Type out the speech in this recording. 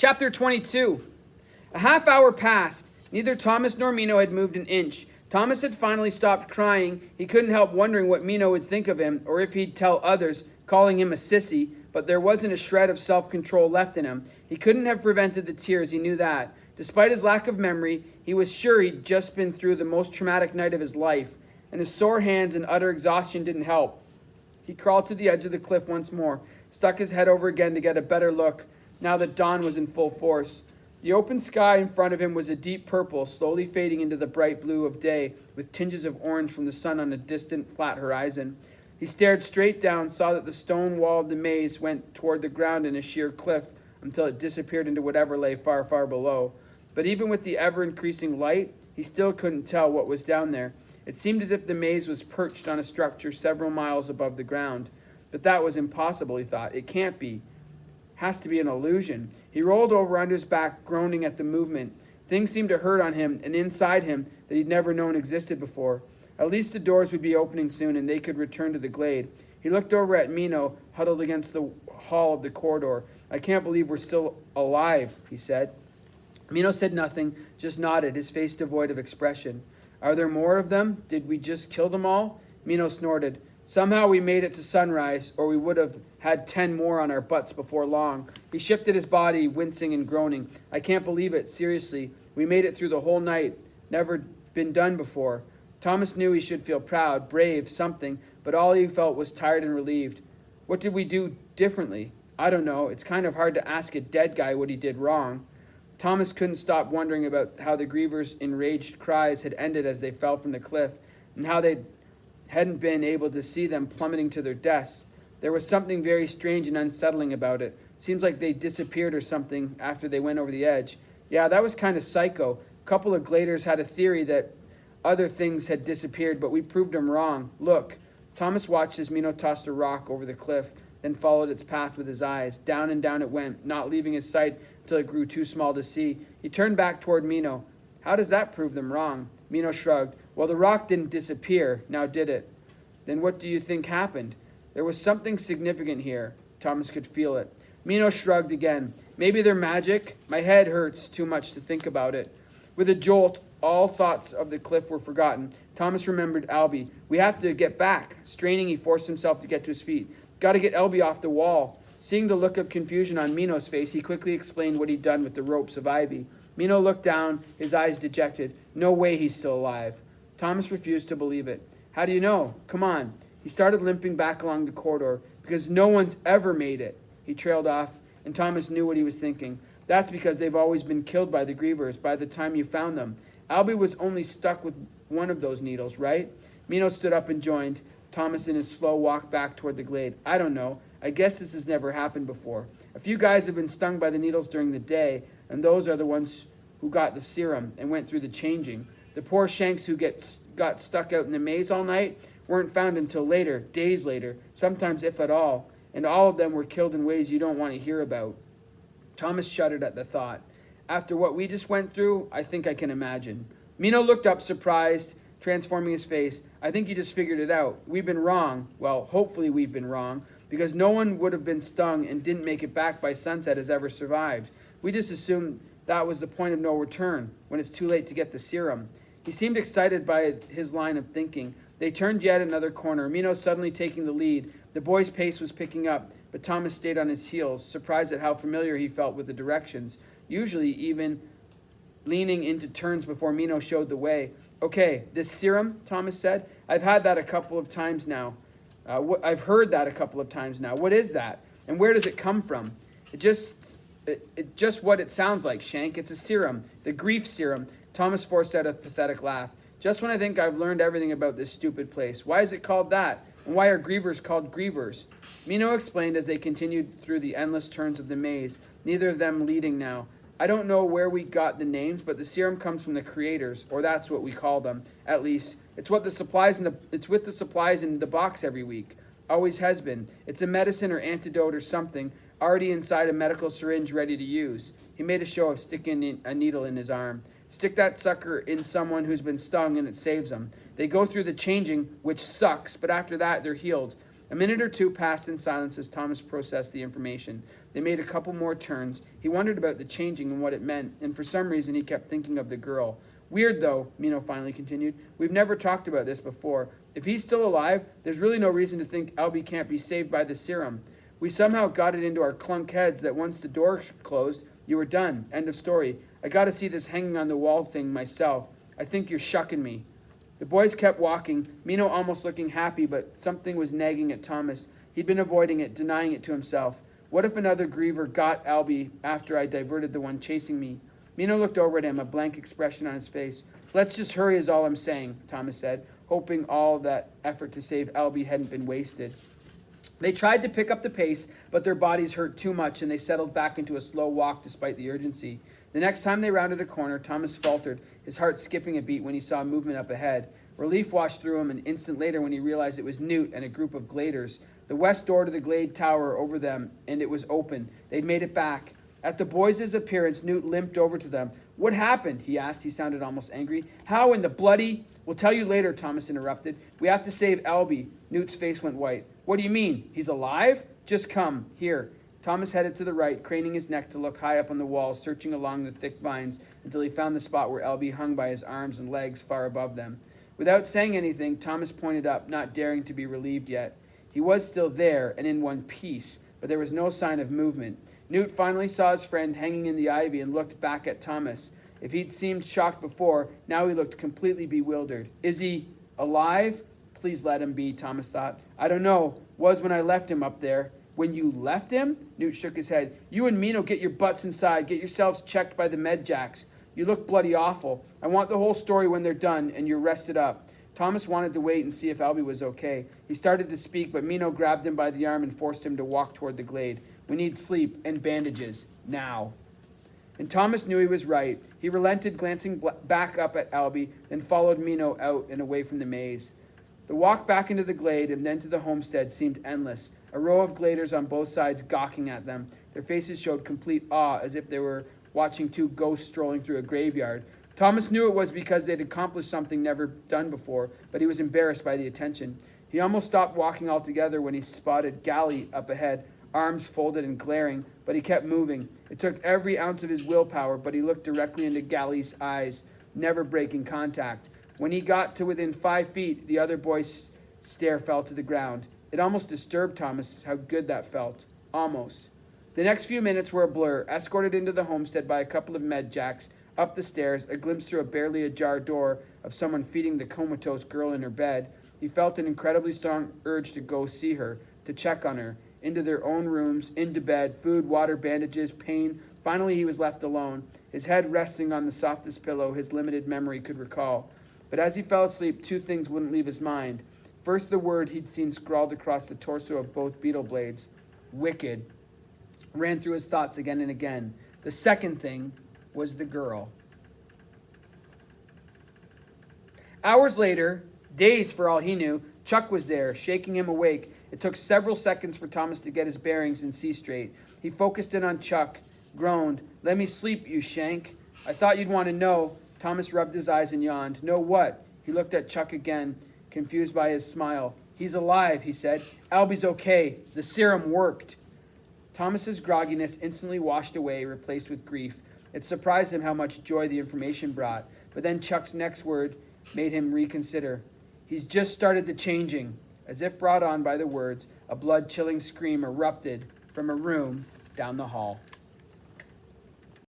Chapter 22. A half hour passed. Neither Thomas nor Mino had moved an inch. Thomas had finally stopped crying. He couldn't help wondering what Mino would think of him, or if he'd tell others, calling him a sissy, but there wasn't a shred of self-control left in him. He couldn't have prevented the tears, he knew that. Despite his lack of memory, he was sure he'd just been through the most traumatic night of his life, and his sore hands and utter exhaustion didn't help. He crawled to the edge of the cliff once more, stuck his head over again to get a better look, now that dawn was in full force. The open sky in front of him was a deep purple, slowly fading into the bright blue of day, with tinges of orange from the sun on a distant, flat horizon. He stared straight down, saw that the stone wall of the maze went toward the ground in a sheer cliff, until it disappeared into whatever lay far, far below. But even with the ever-increasing light, he still couldn't tell what was down there. It seemed as if the maze was perched on a structure several miles above the ground. But that was impossible, he thought. It can't be. Has to be an illusion. He rolled over on his back, groaning at the movement. Things seemed to hurt on him and inside him that he'd never known existed before. At least the doors would be opening soon and they could return to the glade. He looked over at Mino, huddled against the hull of the corridor. "I can't believe we're still alive," he said. Mino said nothing, just nodded, his face devoid of expression. "Are there more of them? Did we just kill them all?" Mino snorted. "Somehow we made it to sunrise, or we would have had 10 more on our butts before long." He shifted his body, wincing and groaning. "I can't believe it, seriously. We made it through the whole night. Never been done before." Thomas knew he should feel proud, brave, something, but all he felt was tired and relieved. "What did we do differently?" "I don't know. It's kind of hard to ask a dead guy what he did wrong." Thomas couldn't stop wondering about how the grievers' enraged cries had ended as they fell from the cliff, and how they hadn't been able to see them plummeting to their deaths. There was something very strange and unsettling about it. Seems like they disappeared or something after they went over the edge. Yeah, that was kind of psycho. A couple of gladers had a theory that other things had disappeared, but we proved them wrong. Look. Thomas watched as Mino tossed a rock over the cliff, then followed its path with his eyes. Down and down it went, not leaving his sight until it grew too small to see. He turned back toward Mino. "How does that prove them wrong?" Mino shrugged. "Well, the rock didn't disappear, now did it?" "Then what do you think happened?" There was something significant here. Thomas could feel it. Mino shrugged again. "Maybe they're magic. My head hurts too much to think about it." With a jolt, all thoughts of the cliff were forgotten. Thomas remembered Albie. "We have to get back." Straining, he forced himself to get to his feet. "Got to get Albie off the wall." Seeing the look of confusion on Mino's face, he quickly explained what he'd done with the ropes of ivy. Mino looked down, his eyes dejected. "No way he's still alive." Thomas refused to believe it. "How do you know? Come on." He started limping back along the corridor. "Because no one's ever made it." He trailed off, and Thomas knew what he was thinking. "That's because they've always been killed by the grievers by the time you found them. Albie was only stuck with one of those needles, right?" Mino stood up and joined Thomas in his slow walk back toward the glade. "I don't know. I guess this has never happened before. A few guys have been stung by the needles during the day, and those are the ones who got the serum and went through the changing. The poor shanks who got stuck out in the maze all night weren't found until later, days later, sometimes if at all, and all of them were killed in ways you don't want to hear about." Thomas shuddered at the thought. "After what we just went through, I think I can imagine." Mino looked up, surprised, transforming his face. "I think you just figured it out. We've been wrong. Well, hopefully we've been wrong, because no one would have been stung and didn't make it back by sunset has ever survived. We just assumed that was the point of no return, when it's too late to get the serum." He seemed excited by his line of thinking. They turned yet another corner, Mino suddenly taking the lead. The boy's pace was picking up, but Thomas stayed on his heels, surprised at how familiar he felt with the directions, usually even leaning into turns before Mino showed the way. "Okay, this serum," Thomas said. "I've had that a couple of times now. I've heard that a couple of times now. What is that? And where does it come from?" It just what it sounds like, Shank. It's a serum. The grief serum." Thomas forced out a pathetic laugh. "Just when I think I've learned everything about this stupid place. Why is it called that? And why are grievers called grievers?" Mino explained as they continued through the endless turns of the maze, neither of them leading now. "I don't know where we got the names, but the serum comes from the creators, or that's what we call them. At least, it's with the supplies in the box every week. Always has been. It's a medicine or antidote or something, already inside a medical syringe ready to use." He made a show of sticking a needle in his arm. "Stick that sucker in someone who's been stung and it saves them. They go through the changing, which sucks, but after that they're healed. A minute or two passed in silence as Thomas processed the information. They made a couple more turns. He wondered about the changing and what it meant, and for some reason he kept thinking of the girl. Weird, though, Mino finally continued. We've never talked about this before. If he's still alive, there's really no reason to think Albie can't be saved by the serum. We somehow got it into our clunk heads that once the door closed, you were done. End of story. I gotta see this hanging on the wall thing myself. I think you're shucking me. The boys kept walking, Mino almost looking happy, but something was nagging at Thomas. He'd been avoiding it, denying it to himself. What if another griever got Albie after I diverted the one chasing me? Mino looked over at him, a blank expression on his face. Let's just hurry is all I'm saying, Thomas said, hoping all that effort to save Albie hadn't been wasted. They tried to pick up the pace, but their bodies hurt too much and they settled back into a slow walk despite the urgency. The next time they rounded a corner, Thomas faltered, his heart skipping a beat when he saw movement up ahead. Relief washed through him an instant later when he realized it was Newt and a group of Gladers. The west door to the Glade Tower over them, and it was open. They'd made it back. At the boys' appearance, Newt limped over to them. What happened? He asked. He sounded almost angry. How in the bloody... We'll tell you later, Thomas interrupted. We have to save Albie. Newt's face went white. What do you mean? He's alive? Just come. Here. Thomas headed to the right, craning his neck to look high up on the wall, searching along the thick vines until he found the spot where Albie hung by his arms and legs far above them. Without saying anything, Thomas pointed up, not daring to be relieved yet. He was still there and in one piece, but there was no sign of movement. Newt finally saw his friend hanging in the ivy and looked back at Thomas. If he'd seemed shocked before, now he looked completely bewildered. Is he alive? Please let him be, Thomas thought. I don't know. Was when I left him up there. When you left him? Newt shook his head. You and Mino get your butts inside. Get yourselves checked by the med jacks. You look bloody awful. I want the whole story when they're done and you're rested up. Thomas wanted to wait and see if Albie was okay. He started to speak, but Mino grabbed him by the arm and forced him to walk toward the glade. We need sleep and bandages. Now. And Thomas knew he was right. He relented, glancing back up at Albie, then followed Mino out and away from the maze. The walk back into the glade and then to the homestead seemed endless. A row of gladers on both sides gawking at them. Their faces showed complete awe, as if they were watching two ghosts strolling through a graveyard. Thomas knew it was because they'd accomplished something never done before, but he was embarrassed by the attention. He almost stopped walking altogether when he spotted Gally up ahead, arms folded and glaring, but he kept moving. It took every ounce of his willpower, but he looked directly into Gally's eyes, never breaking contact. When he got to within 5 feet, the other boy's stare fell to the ground. It almost disturbed Thomas how good that felt. Almost. The next few minutes were a blur, escorted into the homestead by a couple of med jacks, up the stairs, a glimpse through a barely ajar door of someone feeding the comatose girl in her bed. He felt an incredibly strong urge to go see her, to check on her, into their own rooms, into bed, food, water, bandages, pain. Finally, he was left alone, his head resting on the softest pillow his limited memory could recall. But as he fell asleep, two things wouldn't leave his mind. First, the word he'd seen scrawled across the torso of both beetle blades, wicked, ran through his thoughts again and again. The second thing was the girl. Hours later, days for all he knew, Chuck was there, shaking him awake. It took several seconds for Thomas to get his bearings and see straight. He focused in on Chuck, groaned, "Let me sleep, you shank. I thought you'd want to know." Thomas rubbed his eyes and yawned. "Know what?" He looked at Chuck again, confused by his smile. "He's alive," he said. "Albie's okay. The serum worked." Thomas's grogginess instantly washed away, replaced with grief. It surprised him how much joy the information brought. But then Chuck's next word made him reconsider. "He's just started the changing." As if brought on by the words, a blood-chilling scream erupted from a room down the hall.